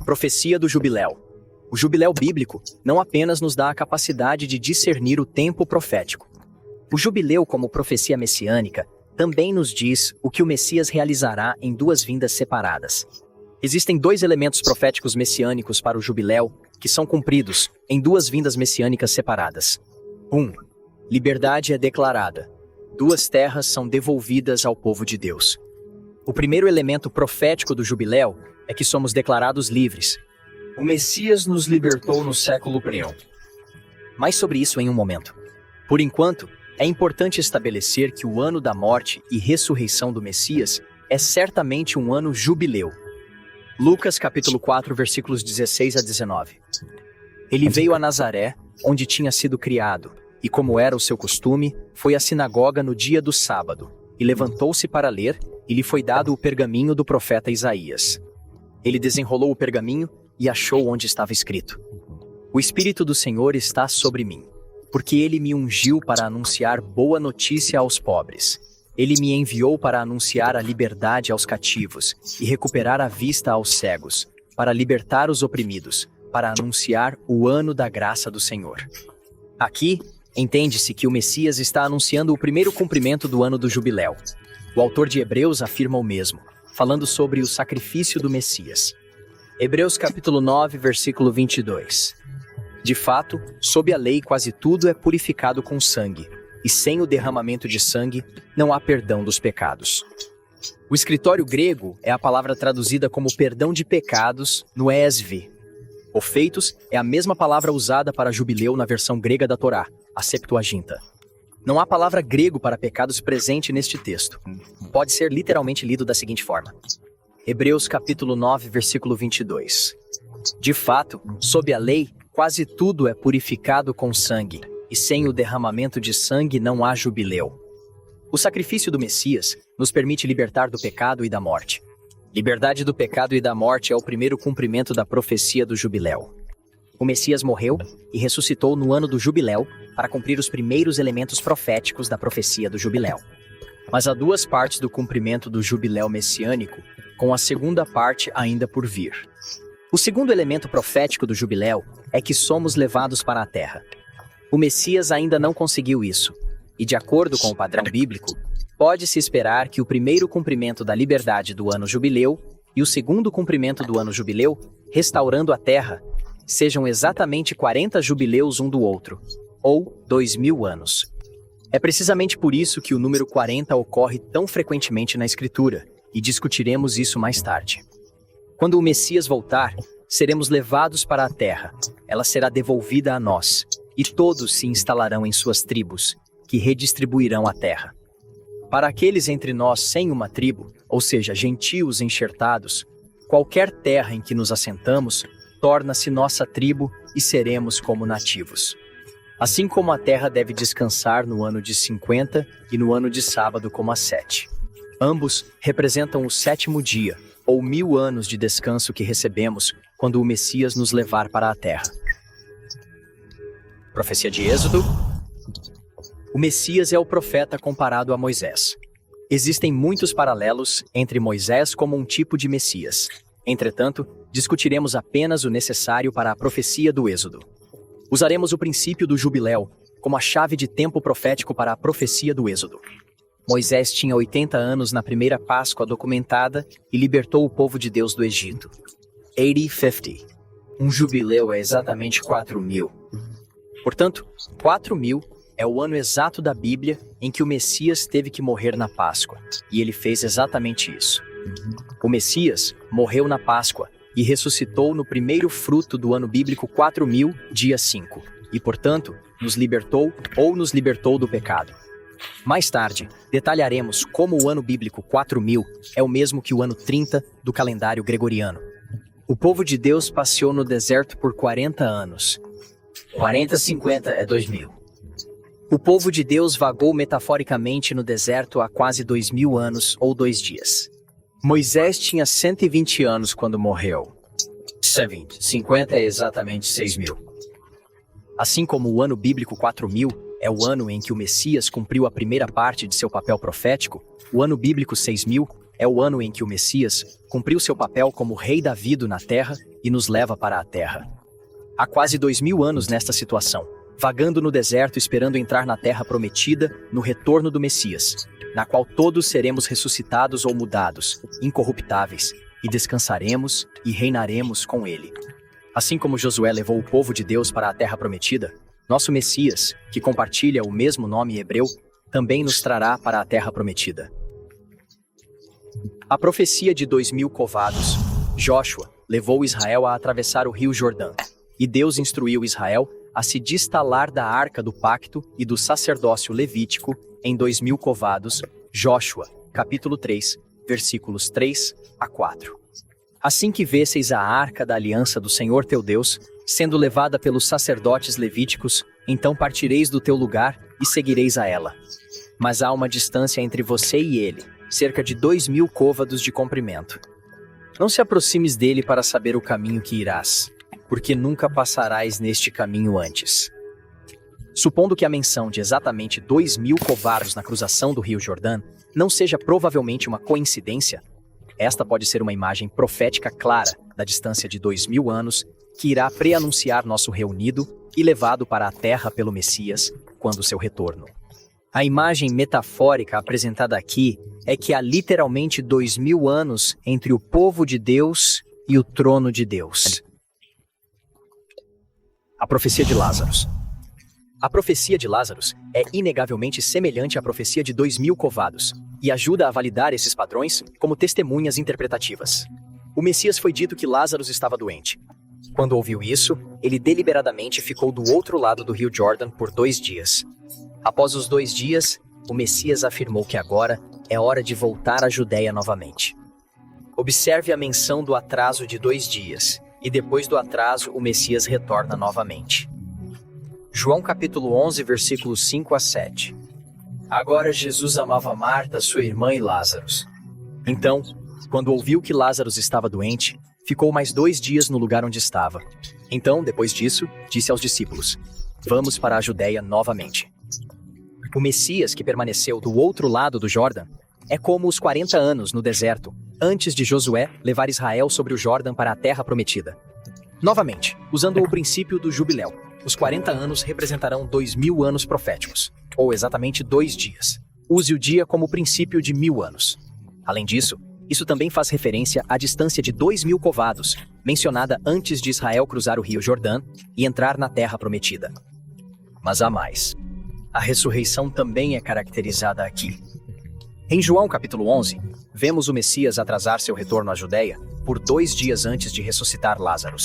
Profecia do Jubiléu. O jubiléu bíblico não apenas nos dá a capacidade de discernir o tempo profético. O jubileu, como profecia messiânica, também nos diz o que o Messias realizará em duas vindas separadas. Existem dois elementos proféticos messiânicos para o jubiléu que são cumpridos em duas vindas messiânicas separadas. 1. Liberdade é declarada. Duas terras são devolvidas ao povo de Deus. O primeiro elemento profético do jubiléu é que somos declarados livres. O Messias nos libertou no século I. Mais sobre isso em um momento. Por enquanto, é importante estabelecer que o ano da morte e ressurreição do Messias é certamente um ano jubileu. Lucas capítulo 4, versículos 16 a 19. Ele veio a Nazaré, onde tinha sido criado, e como era o seu costume, foi à sinagoga no dia do sábado, e levantou-se para ler, e lhe foi dado o pergaminho do profeta Isaías. Ele desenrolou o pergaminho e achou onde estava escrito: O Espírito do Senhor está sobre mim, porque ele me ungiu para anunciar boa notícia aos pobres. Ele me enviou para anunciar a liberdade aos cativos e recuperar a vista aos cegos, para libertar os oprimidos, para anunciar o ano da graça do Senhor. Aqui, entende-se que o Messias está anunciando o primeiro cumprimento do ano do jubiléu. O autor de Hebreus afirma o mesmo, falando sobre o sacrifício do Messias. Hebreus capítulo 9, versículo 22. De fato, sob a lei quase tudo é purificado com sangue, e sem o derramamento de sangue não há perdão dos pecados. O escritório grego é a palavra traduzida como perdão de pecados no ESV. O feitos é a mesma palavra usada para jubileu na versão grega da Torá, a Septuaginta. Não há palavra grego para pecados presente neste texto. Pode ser literalmente lido da seguinte forma. Hebreus capítulo 9, versículo 22. De fato, sob a lei, quase tudo é purificado com sangue, e sem o derramamento de sangue não há jubileu. O sacrifício do Messias nos permite libertar do pecado e da morte. Liberdade do pecado e da morte é o primeiro cumprimento da profecia do jubiléu. O Messias morreu e ressuscitou no ano do jubiléu para cumprir os primeiros elementos proféticos da profecia do jubiléu. Mas há duas partes do cumprimento do jubiléu messiânico, com a segunda parte ainda por vir. O segundo elemento profético do jubiléu é que somos levados para a terra. O Messias ainda não conseguiu isso, e de acordo com o padrão bíblico, pode-se esperar que o primeiro cumprimento da liberdade do ano jubileu e o segundo cumprimento do ano jubileu, restaurando a terra, sejam exatamente 40 jubileus um do outro, ou 2000 anos. É precisamente por isso que o número 40 ocorre tão frequentemente na Escritura, e discutiremos isso mais tarde. Quando o Messias voltar, seremos levados para a terra, ela será devolvida a nós, e todos se instalarão em suas tribos, que redistribuirão a terra. Para aqueles entre nós sem uma tribo, ou seja, gentios enxertados, qualquer terra em que nos assentamos torna-se nossa tribo e seremos como nativos. Assim como a terra deve descansar no ano de 50 e no ano de sábado como a 7. Ambos representam o sétimo dia, ou 1000 anos de descanso que recebemos quando o Messias nos levar para a terra. Profecia de Êxodo. O Messias é o profeta comparado a Moisés. Existem muitos paralelos entre Moisés como um tipo de Messias. Entretanto, discutiremos apenas o necessário para a profecia do Êxodo. Usaremos o princípio do jubiléu como a chave de tempo profético para a profecia do Êxodo. Moisés tinha 80 anos na primeira Páscoa documentada e libertou o povo de Deus do Egito. 80-50. Um jubileu é exatamente 4000. Portanto, 4000 é o ano exato da Bíblia em que o Messias teve que morrer na Páscoa, e ele fez exatamente isso. O Messias morreu na Páscoa e ressuscitou no primeiro fruto do ano bíblico 4000, dia 5, e, portanto, nos libertou do pecado. Mais tarde, detalharemos como o ano bíblico 4000 é o mesmo que o ano 30 do calendário gregoriano. O povo de Deus passeou no deserto por 40 anos. 40-50 é 2000. O povo de Deus vagou metaforicamente no deserto há quase 2000 anos ou 2 dias. Moisés tinha 120 anos quando morreu. 50 é exatamente 6000. Assim como o ano bíblico 4000 é o ano em que o Messias cumpriu a primeira parte de seu papel profético, o ano bíblico 6000 é o ano em que o Messias cumpriu seu papel como rei Davido na terra e nos leva para a terra. Há quase 2000 anos nesta situação, vagando no deserto esperando entrar na terra prometida no retorno do Messias, na qual todos seremos ressuscitados ou mudados, incorruptáveis, e descansaremos e reinaremos com ele. Assim como Josué levou o povo de Deus para a terra prometida, nosso Messias, que compartilha o mesmo nome hebreu, também nos trará para a terra prometida. A profecia de 2000 covados. Joshua levou Israel a atravessar o rio Jordão, e Deus instruiu Israel a se distalar da arca do pacto e do sacerdócio levítico em 2000 covados. Joshua, capítulo 3, versículos 3 a 4. Assim que vesseis a arca da aliança do Senhor teu Deus, sendo levada pelos sacerdotes levíticos, então partireis do teu lugar e seguireis a ela. Mas há uma distância entre você e ele, cerca de 2000 côvados de comprimento. Não se aproximes dele para saber o caminho que irás, porque nunca passarás neste caminho antes. Supondo que a menção de exatamente 2000 covados na cruzação do rio Jordão não seja provavelmente uma coincidência, esta pode ser uma imagem profética clara da distância de 2000 anos que irá preanunciar nosso reunido e levado para a terra pelo Messias quando seu retorno. A imagem metafórica apresentada aqui é que há literalmente 2000 anos entre o povo de Deus e o trono de Deus. A profecia de Lázaro. A profecia de Lázaro é inegavelmente semelhante à profecia de 2000 covados e ajuda a validar esses padrões como testemunhas interpretativas. O Messias foi dito que Lázaro estava doente. Quando ouviu isso, ele deliberadamente ficou do outro lado do rio Jordão por 2 dias. Após os 2 dias, o Messias afirmou que agora é hora de voltar à Judéia novamente. Observe a menção do atraso de 2 dias, e depois do atraso o Messias retorna novamente. João capítulo 11, versículos 5 a 7. Agora Jesus amava Marta, sua irmã e Lázaro. Então, quando ouviu que Lázaro estava doente, ficou mais 2 dias no lugar onde estava. Então, depois disso, disse aos discípulos: Vamos para a Judéia novamente. O Messias, que permaneceu do outro lado do Jordão, é como os 40 anos no deserto, antes de Josué levar Israel sobre o Jordão para a terra prometida. Novamente, usando o princípio do jubileu, os 40 anos representarão 2000 anos proféticos, ou exatamente 2 dias. Use o dia como princípio de 1000 anos. Além disso, isso também faz referência à distância de 2000 covados, mencionada antes de Israel cruzar o rio Jordão e entrar na terra prometida. Mas há mais. A ressurreição também é caracterizada aqui. Em João capítulo 11, vemos o Messias atrasar seu retorno à Judéia por 2 dias antes de ressuscitar Lázaro.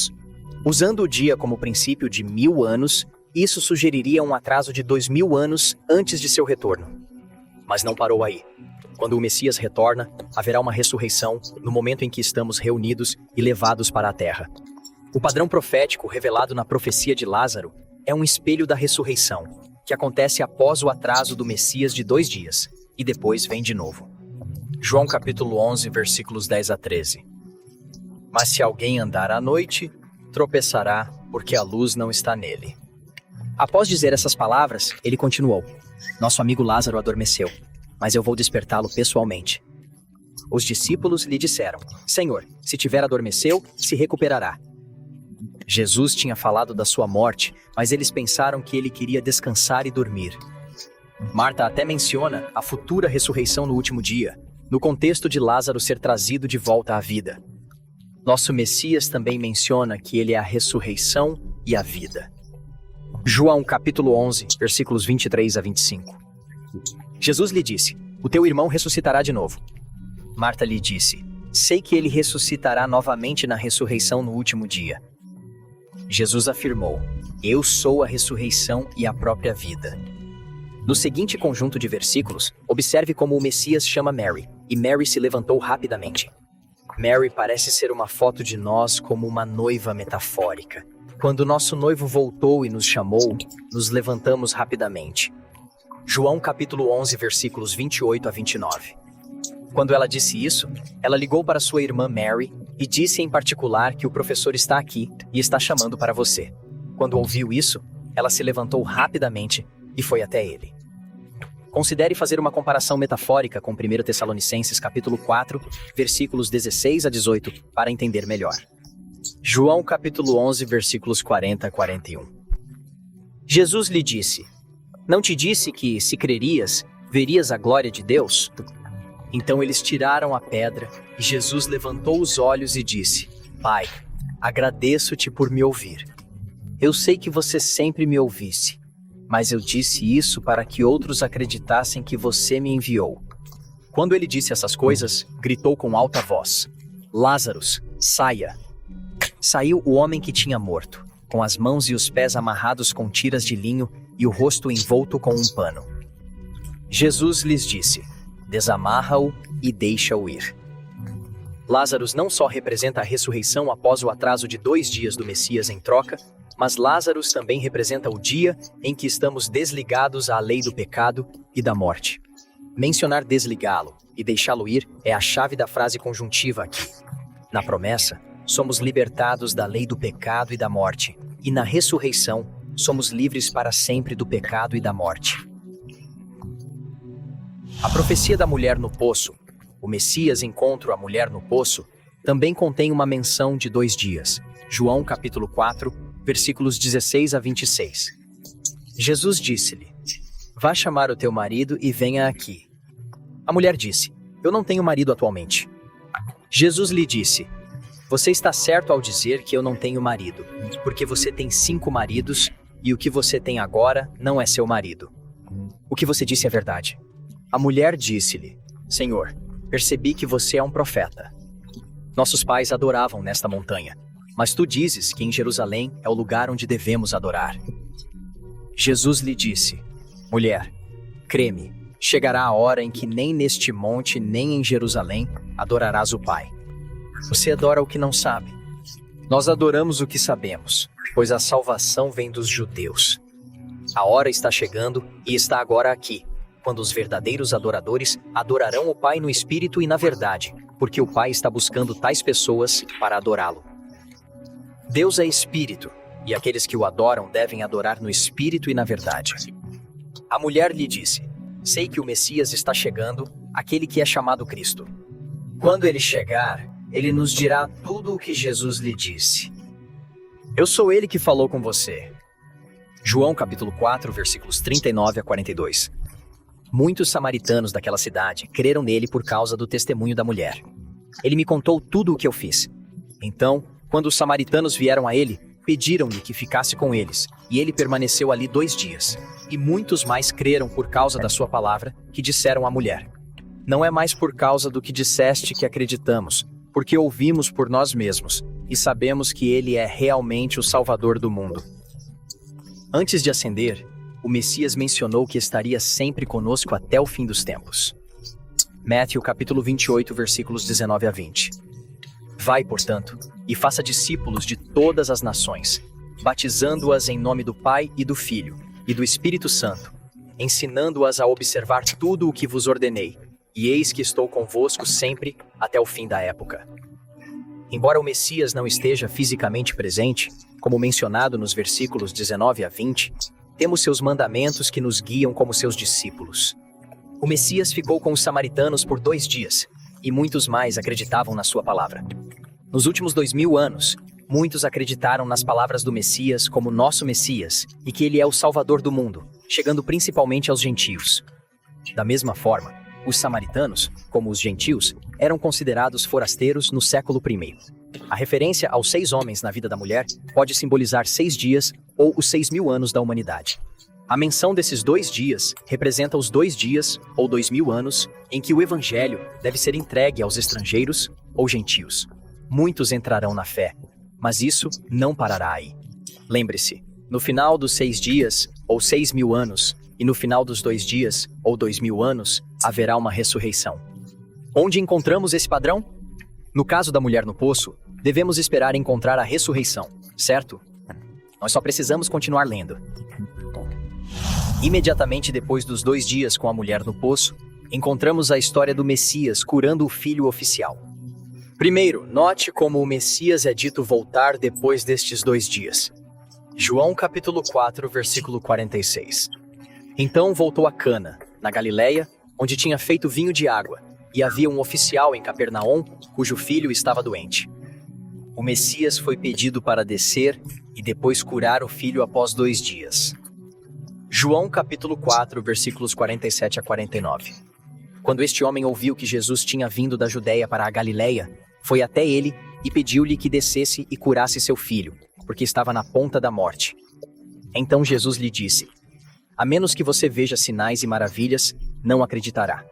Usando o dia como princípio de 1000 anos, isso sugeriria um atraso de 2000 anos antes de seu retorno. Mas não parou aí. Quando o Messias retorna, haverá uma ressurreição no momento em que estamos reunidos e levados para a terra. O padrão profético revelado na profecia de Lázaro é um espelho da ressurreição, que acontece após o atraso do Messias de 2 dias, e depois vem de novo. João capítulo 11, versículos 10 a 13. Mas se alguém andar à noite, tropeçará, porque a luz não está nele. Após dizer essas palavras, ele continuou: Nosso amigo Lázaro adormeceu, mas eu vou despertá-lo pessoalmente. Os discípulos lhe disseram: Senhor, se tiver adormeceu, se recuperará. Jesus tinha falado da sua morte, mas eles pensaram que ele queria descansar e dormir. Marta até menciona a futura ressurreição no último dia, no contexto de Lázaro ser trazido de volta à vida. Nosso Messias também menciona que ele é a ressurreição e a vida. João capítulo 11, versículos 23 a 25. Jesus lhe disse: O teu irmão ressuscitará de novo. Marta lhe disse: Sei que ele ressuscitará novamente na ressurreição no último dia. Jesus afirmou: Eu sou a ressurreição e a própria vida. No seguinte conjunto de versículos, observe como o Messias chama Mary, e Mary se levantou rapidamente. Mary parece ser uma foto de nós como uma noiva metafórica. Quando nosso noivo voltou e nos chamou, nos levantamos rapidamente. João capítulo 11, versículos 28 a 29. Quando ela disse isso, ela ligou para sua irmã Mary e disse em particular que o professor está aqui e está chamando para você. Quando ouviu isso, ela se levantou rapidamente e foi até ele. Considere fazer uma comparação metafórica com 1 Tessalonicenses capítulo 4, versículos 16 a 18, para entender melhor. João capítulo 11, versículos 40 a 41. Jesus lhe disse: Não te disse que, se crerias, verias a glória de Deus? Então eles tiraram a pedra, e Jesus levantou os olhos e disse: Pai, agradeço-te por me ouvir. Eu sei que você sempre me ouvisse, mas eu disse isso para que outros acreditassem que você me enviou. Quando ele disse essas coisas, gritou com alta voz: Lázaros, saia! Saiu o homem que tinha morto, com as mãos e os pés amarrados com tiras de linho e o rosto envolto com um pano. Jesus lhes disse: Desamarra-o e deixa-o ir. Lázaros não só representa a ressurreição após o atraso de 2 dias do Messias em troca, mas Lázaros também representa o dia em que estamos desligados à lei do pecado e da morte. Mencionar desligá-lo e deixá-lo ir é a chave da frase conjuntiva aqui. Na promessa, somos libertados da lei do pecado e da morte, e na ressurreição, somos livres para sempre do pecado e da morte. A profecia da mulher no poço, o Messias encontra a mulher no poço, também contém uma menção de 2 dias. João capítulo 4, versículos 16 a 26. Jesus disse-lhe: Vá chamar o teu marido e venha aqui. A mulher disse: Eu não tenho marido atualmente. Jesus lhe disse: Você está certo ao dizer que eu não tenho marido, porque você tem 5 maridos e o que você tem agora não é seu marido. O que você disse é verdade. A mulher disse-lhe: Senhor, percebi que você é um profeta. Nossos pais adoravam nesta montanha, mas tu dizes que em Jerusalém é o lugar onde devemos adorar. Jesus lhe disse: Mulher, crê-me, chegará a hora em que nem neste monte nem em Jerusalém adorarás o Pai. Você adora o que não sabe. Nós adoramos o que sabemos, pois a salvação vem dos judeus. A hora está chegando e está agora aqui, quando os verdadeiros adoradores adorarão o Pai no Espírito e na verdade, porque o Pai está buscando tais pessoas para adorá-lo. Deus é Espírito, e aqueles que o adoram devem adorar no Espírito e na verdade. A mulher lhe disse: Sei que o Messias está chegando, aquele que é chamado Cristo. Quando ele chegar, ele nos dirá tudo o que Jesus lhe disse. Eu sou ele que falou com você. João capítulo 4, versículos 39 a 42. Muitos samaritanos daquela cidade creram nele por causa do testemunho da mulher. Ele me contou tudo o que eu fiz. Então, quando os samaritanos vieram a ele, pediram-lhe que ficasse com eles, e ele permaneceu ali 2 dias. E muitos mais creram por causa da sua palavra, que disseram à mulher: Não é mais por causa do que disseste que acreditamos, porque ouvimos por nós mesmos, e sabemos que ele é realmente o Salvador do mundo. Antes de ascender, o Messias mencionou que estaria sempre conosco até o fim dos tempos. Mateus capítulo 28, versículos 19 a 20. Vai, portanto, e faça discípulos de todas as nações, batizando-as em nome do Pai e do Filho e do Espírito Santo, ensinando-as a observar tudo o que vos ordenei, e eis que estou convosco sempre até o fim da época. Embora o Messias não esteja fisicamente presente, como mencionado nos versículos 19 a 20, temos seus mandamentos que nos guiam como seus discípulos. O Messias ficou com os samaritanos por 2 dias, e muitos mais acreditavam na sua palavra. Nos últimos 2000 anos, muitos acreditaram nas palavras do Messias como nosso Messias, e que ele é o Salvador do mundo, chegando principalmente aos gentios. Da mesma forma, os samaritanos, como os gentios, eram considerados forasteiros no século I. A referência aos 6 homens na vida da mulher pode simbolizar 6 dias ou os 6.000 anos da humanidade. A menção desses 2 dias representa os 2 dias ou 2.000 anos em que o evangelho deve ser entregue aos estrangeiros ou gentios. Muitos entrarão na fé, mas isso não parará aí. Lembre-se, no final dos 6 dias ou 6.000 anos e no final dos 2 dias ou 2.000 anos haverá uma ressurreição. Onde encontramos esse padrão? No caso da mulher no poço, devemos esperar encontrar a ressurreição, certo? Nós só precisamos continuar lendo. Imediatamente depois dos 2 dias com a mulher no poço, encontramos a história do Messias curando o filho oficial. Primeiro, note como o Messias é dito voltar depois destes 2 dias. João capítulo 4, versículo 46. Então voltou a Cana, na Galiléia, onde tinha feito vinho de água, e havia um oficial em Capernaum, cujo filho estava doente. O Messias foi pedido para descer e depois curar o filho após 2 dias. João capítulo 4, versículos 47 a 49. Quando este homem ouviu que Jesus tinha vindo da Judéia para a Galiléia, foi até ele e pediu-lhe que descesse e curasse seu filho, porque estava na ponta da morte. Então Jesus lhe disse: a menos que você veja sinais e maravilhas, não acreditará.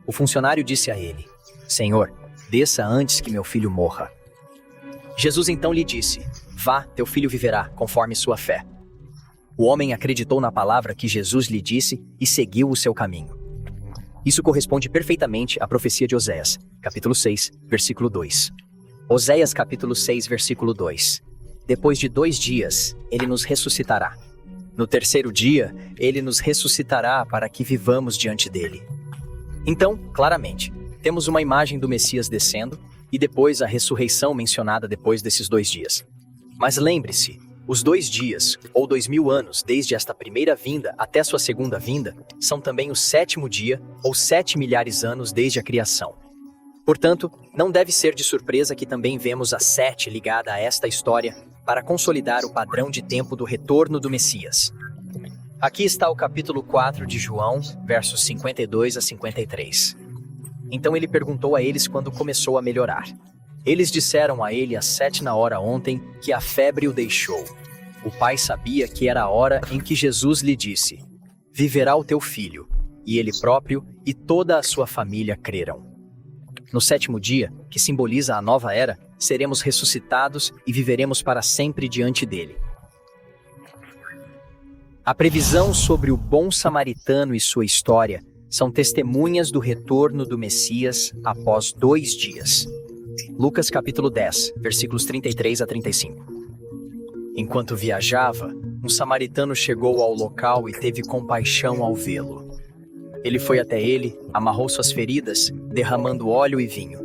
O funcionário disse a ele: Senhor, desça antes que meu filho morra. Jesus então lhe disse: vá, teu filho viverá, conforme sua fé. O homem acreditou na palavra que Jesus lhe disse e seguiu o seu caminho. Isso corresponde perfeitamente à profecia de Oséias, capítulo 6, versículo 2. Oséias capítulo 6, versículo 2. Depois de 2 dias, ele nos ressuscitará. No 3º dia, ele nos ressuscitará para que vivamos diante dele. Então, claramente, temos uma imagem do Messias descendo e depois a ressurreição mencionada depois desses 2 dias. Mas lembre-se, os 2 dias, ou 2000 anos, desde esta primeira vinda até sua segunda vinda, são também o 7º dia, ou 7 milhares anos desde a criação. Portanto, não deve ser de surpresa que também vemos a 7 ligada a esta história para consolidar o padrão de tempo do retorno do Messias. Aqui está o capítulo 4 de João, versos 52 a 53. Então ele perguntou a eles quando começou a melhorar. Eles disseram a ele às 7h ontem que a febre o deixou. O pai sabia que era a hora em que Jesus lhe disse: viverá o teu filho, e ele próprio e toda a sua família creram. No 7º dia, que simboliza a nova era, seremos ressuscitados e viveremos para sempre diante dele. A previsão sobre o bom samaritano e sua história são testemunhas do retorno do Messias após 2 dias. Lucas capítulo 10, versículos 33 a 35. Enquanto viajava, um samaritano chegou ao local e teve compaixão ao vê-lo. Ele foi até ele, amarrou suas feridas, derramando óleo e vinho.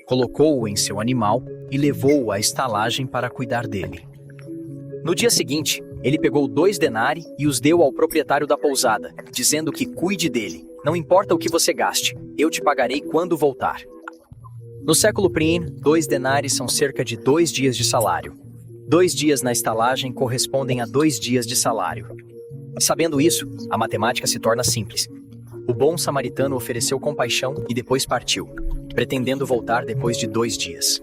Colocou-o em seu animal e levou-o à estalagem para cuidar dele. No dia seguinte, ele pegou 2 denários e os deu ao proprietário da pousada, dizendo que cuide dele. Não importa o que você gaste, eu te pagarei quando voltar. No século I, 2 denários são cerca de 2 dias de salário. 2 dias na estalagem correspondem a 2 dias de salário. Sabendo isso, a matemática se torna simples. O bom samaritano ofereceu compaixão e depois partiu, pretendendo voltar depois de 2 dias.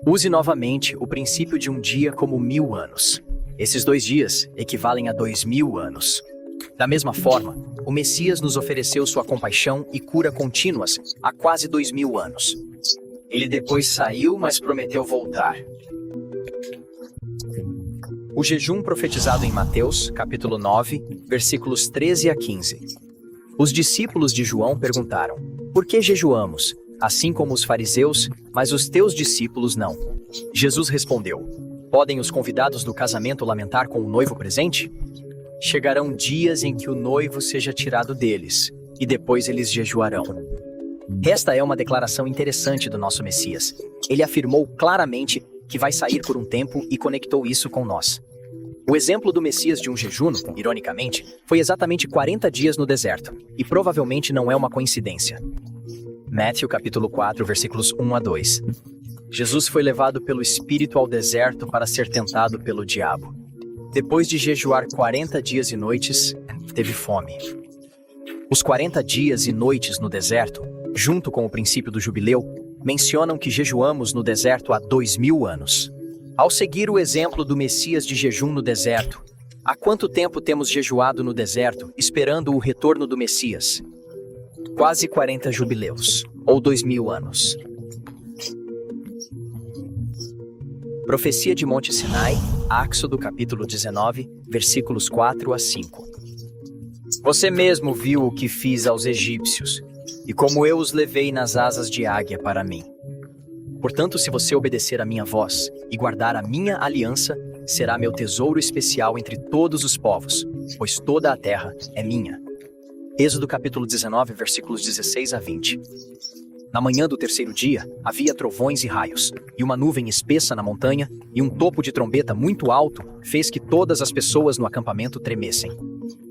Use novamente o princípio de um dia como 1000 anos. Esses 2 dias equivalem a 2000 anos. Da mesma forma, o Messias nos ofereceu sua compaixão e cura contínuas há quase 2000 anos. Ele depois saiu, mas prometeu voltar. O jejum profetizado em Mateus, capítulo 9, versículos 13 a 15. Os discípulos de João perguntaram: por que jejuamos, assim como os fariseus, mas os teus discípulos não? Jesus respondeu: podem os convidados do casamento lamentar com o noivo presente? Chegarão dias em que o noivo seja tirado deles, e depois eles jejuarão. Esta é uma declaração interessante do nosso Messias. Ele afirmou claramente que vai sair por um tempo e conectou isso com nós. O exemplo do Messias de um jejum, ironicamente, foi exatamente 40 dias no deserto, e provavelmente não é uma coincidência. Mateus capítulo 4, versículos 1 a 2. Jesus foi levado pelo Espírito ao deserto para ser tentado pelo diabo. Depois de jejuar 40 dias e noites, teve fome. Os 40 dias e noites no deserto, junto com o princípio do jubileu, mencionam que jejuamos no deserto há 2000 anos. Ao seguir o exemplo do Messias de jejum no deserto, há quanto tempo temos jejuado no deserto, esperando o retorno do Messias? Quase 40 jubileus, ou 2000 anos. Profecia de Monte Sinai, Êxodo capítulo 19, versículos 4 a 5. Você mesmo viu o que fiz aos egípcios, e como eu os levei nas asas de águia para mim. Portanto, se você obedecer à minha voz e guardar a minha aliança, será meu tesouro especial entre todos os povos, pois toda a terra é minha. Êxodo capítulo 19, versículos 16 a 20. Na manhã do 3º dia, havia trovões e raios, e uma nuvem espessa na montanha, e um topo de trombeta muito alto fez que todas as pessoas no acampamento tremessem.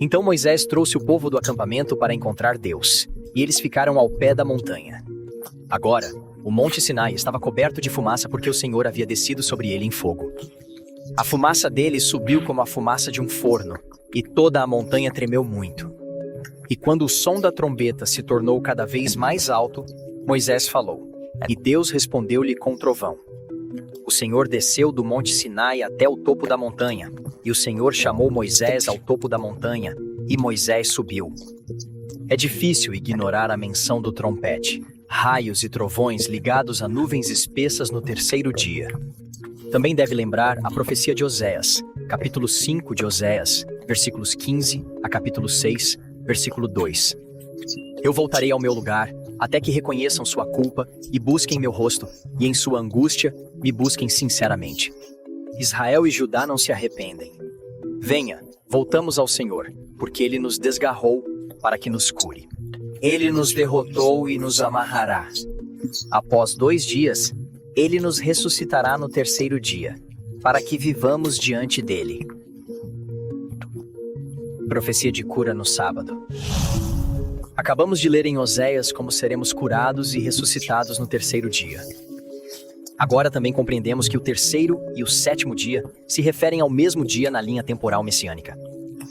Então Moisés trouxe o povo do acampamento para encontrar Deus, e eles ficaram ao pé da montanha. Agora, o Monte Sinai estava coberto de fumaça porque o Senhor havia descido sobre ele em fogo. A fumaça dele subiu como a fumaça de um forno, e toda a montanha tremeu muito. E quando o som da trombeta se tornou cada vez mais alto, Moisés falou, e Deus respondeu-lhe com trovão. O Senhor desceu do Monte Sinai até o topo da montanha, e o Senhor chamou Moisés ao topo da montanha, e Moisés subiu. É difícil ignorar a menção do trompete, raios e trovões ligados a nuvens espessas no terceiro dia. Também deve lembrar a profecia de Oséias, capítulo 5 de Oséias, versículos 15 a capítulo 6, versículo 2. Eu voltarei ao meu lugar, até que reconheçam sua culpa e busquem meu rosto, e em sua angústia me busquem sinceramente. Israel e Judá não se arrependem. Venha, voltamos ao Senhor, porque Ele nos desgarrou para que nos cure. Ele nos derrotou e nos amarrará. Após 2 dias, Ele nos ressuscitará no terceiro dia, para que vivamos diante dEle. Profecia de cura no sábado. Acabamos de ler em Oséias como seremos curados e ressuscitados no terceiro dia. Agora também compreendemos que o terceiro e o sétimo dia se referem ao mesmo dia na linha temporal messiânica.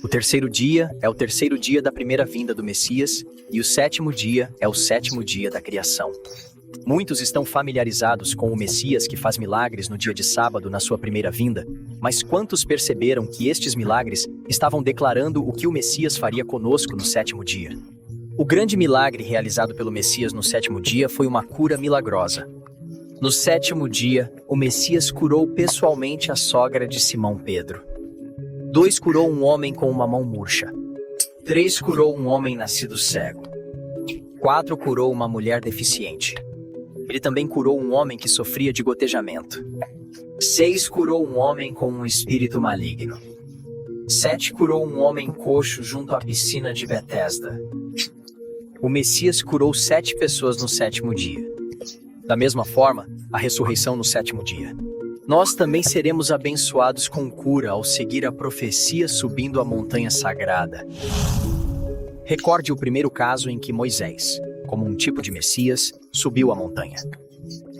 O terceiro dia é o terceiro dia da primeira vinda do Messias e o sétimo dia é o sétimo dia da criação. Muitos estão familiarizados com o Messias que faz milagres no dia de sábado na sua primeira vinda, mas quantos perceberam que estes milagres estavam declarando o que o Messias faria conosco no sétimo dia? O grande milagre realizado pelo Messias no sétimo dia foi uma cura milagrosa. No sétimo dia, o Messias curou pessoalmente a sogra de Simão Pedro. 2 curou um homem com uma mão murcha. 3 curou um homem nascido cego. 4 curou uma mulher deficiente. Ele também curou um homem que sofria de gotejamento. 6 curou um homem com um espírito maligno. 7 curou um homem coxo junto à piscina de Betesda. O Messias curou 7 pessoas no sétimo dia. Da mesma forma, a ressurreição no sétimo dia. Nós também seremos abençoados com cura ao seguir a profecia subindo a montanha sagrada. Recorde o primeiro caso em que Moisés, como um tipo de Messias, subiu a montanha.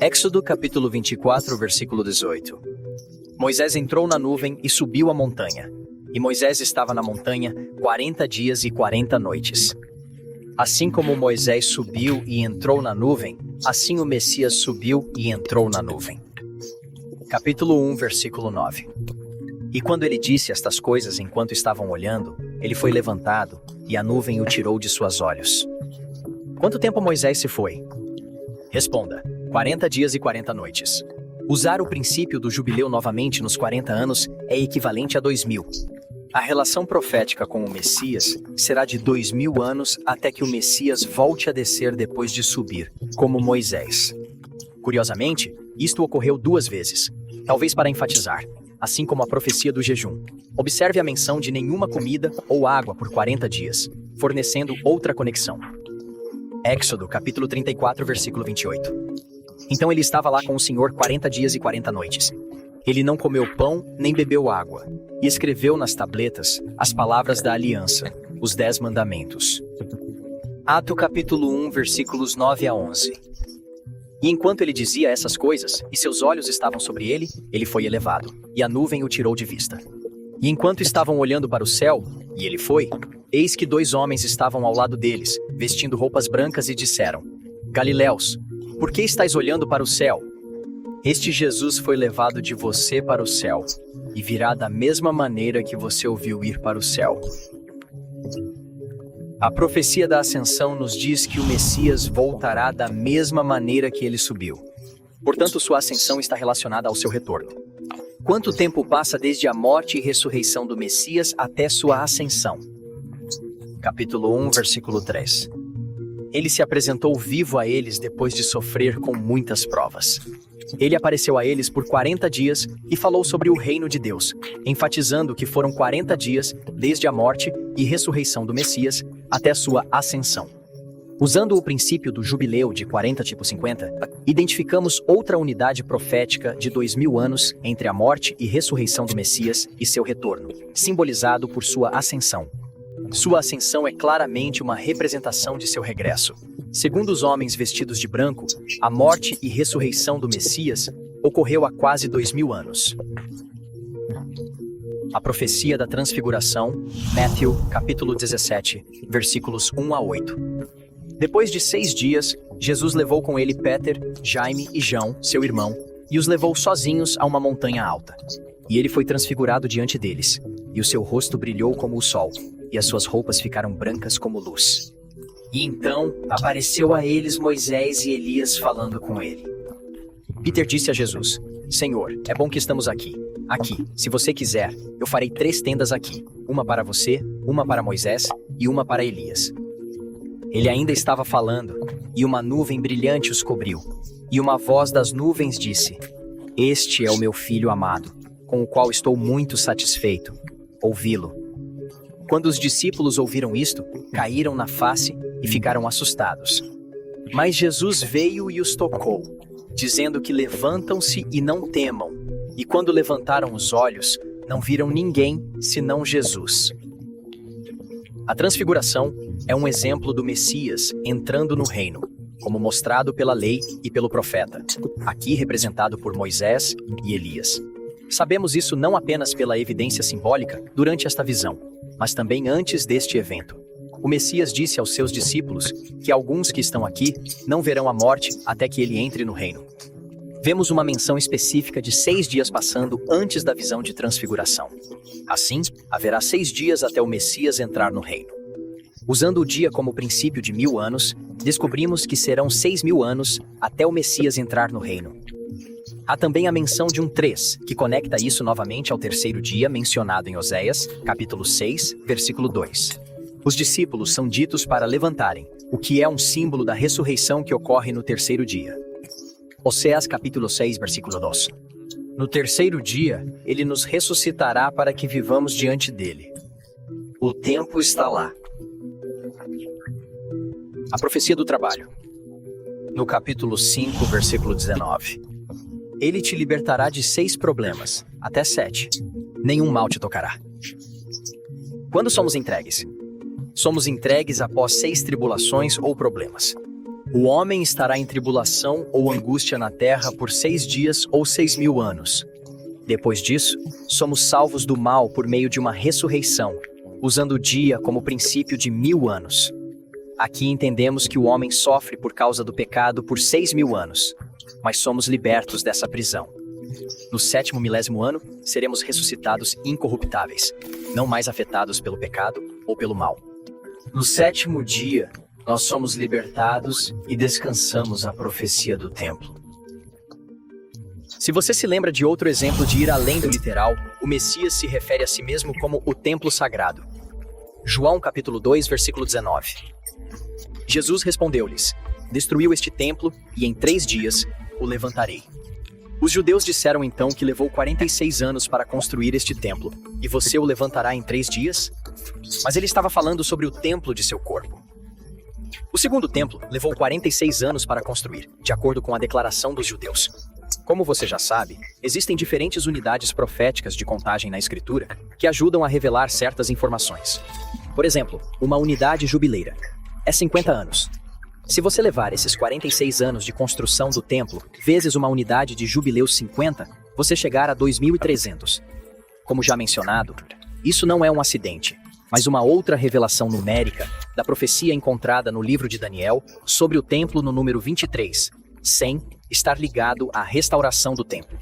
Êxodo capítulo 24, versículo 18. Moisés entrou na nuvem e subiu a montanha. E Moisés estava na montanha 40 dias e 40 noites. Assim como Moisés subiu e entrou na nuvem, assim o Messias subiu e entrou na nuvem. Capítulo 1, versículo 9. E quando ele disse estas coisas enquanto estavam olhando, ele foi levantado, e a nuvem o tirou de seus olhos. Quanto tempo Moisés se foi? Responda: 40 dias e 40 noites. Usar o princípio do jubileu novamente nos 40 anos é equivalente a 2000. A relação profética com o Messias será de 2000 anos até que o Messias volte a descer depois de subir, como Moisés. Curiosamente, isto ocorreu 2 vezes, talvez para enfatizar, assim como a profecia do jejum. Observe a menção de nenhuma comida ou água por 40 dias, fornecendo outra conexão. Êxodo, capítulo 34, versículo 28. Então ele estava lá com o Senhor 40 dias e 40 noites. Ele não comeu pão nem bebeu água, e escreveu nas tabletas as palavras da aliança, os 10 mandamentos. Ato capítulo 1, versículos 9 a 11. E enquanto ele dizia essas coisas, e seus olhos estavam sobre ele, ele foi elevado, e a nuvem o tirou de vista. E enquanto estavam olhando para o céu, e ele foi, eis que 2 homens estavam ao lado deles, vestindo roupas brancas e disseram: Galileus, por que estáis olhando para o céu? Este Jesus foi levado de você para o céu, e virá da mesma maneira que você ouviu ir para o céu. A profecia da ascensão nos diz que o Messias voltará da mesma maneira que ele subiu. Portanto, sua ascensão está relacionada ao seu retorno. Quanto tempo passa desde a morte e ressurreição do Messias até sua ascensão? Capítulo 1, versículo 3. Ele se apresentou vivo a eles depois de sofrer com muitas provas. Ele apareceu a eles por 40 dias e falou sobre o reino de Deus, enfatizando que foram 40 dias desde a morte e ressurreição do Messias até sua ascensão. Usando o princípio do jubileu de 40 tipo 50, identificamos outra unidade profética de 2000 anos entre a morte e ressurreição do Messias e seu retorno, simbolizado por sua ascensão. Sua ascensão é claramente uma representação de seu regresso. Segundo os homens vestidos de branco, a morte e ressurreição do Messias ocorreu há quase 2000 anos. A profecia da transfiguração, Mateus, capítulo 17, versículos 1 a 8. Depois de 6 dias, Jesus levou com ele Péter, Jaime e João, seu irmão, e os levou sozinhos a uma montanha alta. E ele foi transfigurado diante deles, e o seu rosto brilhou como o sol, e as suas roupas ficaram brancas como luz. E então apareceu a eles Moisés e Elias falando com ele. Peter disse a Jesus: Senhor, é bom que estamos aqui. Aqui, se você quiser, eu farei 3 tendas aqui, uma para você, uma para Moisés e uma para Elias. Ele ainda estava falando, e uma nuvem brilhante os cobriu. E uma voz das nuvens disse: Este é o meu filho amado, com o qual estou muito satisfeito. Ouvi-lo. Quando os discípulos ouviram isto, caíram na face e ficaram assustados. Mas Jesus veio e os tocou, dizendo que levantam-se e não temam. E quando levantaram os olhos, não viram ninguém senão Jesus. A transfiguração é um exemplo do Messias entrando no reino, como mostrado pela lei e pelo profeta, aqui representado por Moisés e Elias. Sabemos isso não apenas pela evidência simbólica durante esta visão, mas também antes deste evento. O Messias disse aos seus discípulos que alguns que estão aqui não verão a morte até que ele entre no reino. Vemos uma menção específica de 6 dias passando antes da visão de transfiguração. Assim, haverá 6 dias até o Messias entrar no reino. Usando o dia como princípio de 1000 anos, descobrimos que serão 6.000 anos até o Messias entrar no reino. Há também a menção de um 3, que conecta isso novamente ao 3º dia mencionado em Oséias, capítulo 6, versículo 2. Os discípulos são ditos para levantarem, o que é um símbolo da ressurreição que ocorre no 3º dia. Oséias capítulo 6, versículo 2. No 3º dia, ele nos ressuscitará para que vivamos diante dele. O tempo está lá. A profecia do trabalho. No capítulo 5, versículo 19. Ele te libertará de 6 problemas, até 7. Nenhum mal te tocará. Quando somos entregues? Somos entregues após 6 tribulações ou problemas. O homem estará em tribulação ou angústia na terra por 6 dias ou 6.000 anos. Depois disso, somos salvos do mal por meio de uma ressurreição, usando o dia como princípio de 1000 anos. Aqui entendemos que o homem sofre por causa do pecado por 6.000 anos, mas somos libertos dessa prisão. No 7º milésimo ano, seremos ressuscitados incorruptáveis, não mais afetados pelo pecado ou pelo mal. No 7º dia, nós somos libertados e descansamos a profecia do templo. Se você se lembra de outro exemplo de ir além do literal, o Messias se refere a si mesmo como o templo sagrado. João capítulo 2, versículo 19. Jesus respondeu-lhes: Destruiu este templo e em 3 dias o levantarei. Os judeus disseram então que levou 46 anos para construir este templo, e você o levantará em 3 dias? Mas ele estava falando sobre o templo de seu corpo. O segundo templo levou 46 anos para construir, de acordo com a declaração dos judeus. Como você já sabe, existem diferentes unidades proféticas de contagem na Escritura que ajudam a revelar certas informações. Por exemplo, uma unidade jubileira é 50 anos. Se você levar esses 46 anos de construção do templo vezes uma unidade de jubileu 50, você chegar a 2.300. Como já mencionado, isso não é um acidente, mas uma outra revelação numérica da profecia encontrada no livro de Daniel sobre o templo no número 23, 100, estar ligado à restauração do templo.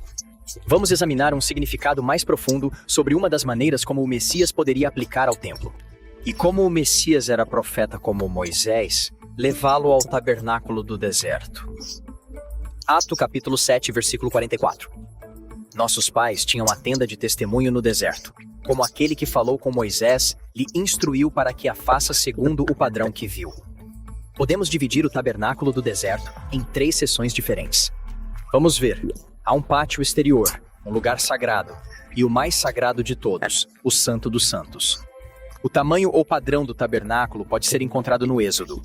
Vamos examinar um significado mais profundo sobre uma das maneiras como o Messias poderia aplicar ao templo. E como o Messias era profeta como Moisés, levá-lo ao tabernáculo do deserto. Ato capítulo 7, versículo 44. Nossos pais tinham a tenda de testemunho no deserto, como aquele que falou com Moisés lhe instruiu para que a faça segundo o padrão que viu. Podemos dividir o tabernáculo do deserto em 3 seções diferentes. Vamos ver. Há um pátio exterior, um lugar sagrado, e o mais sagrado de todos, o Santo dos Santos. O tamanho ou padrão do tabernáculo pode ser encontrado no Êxodo.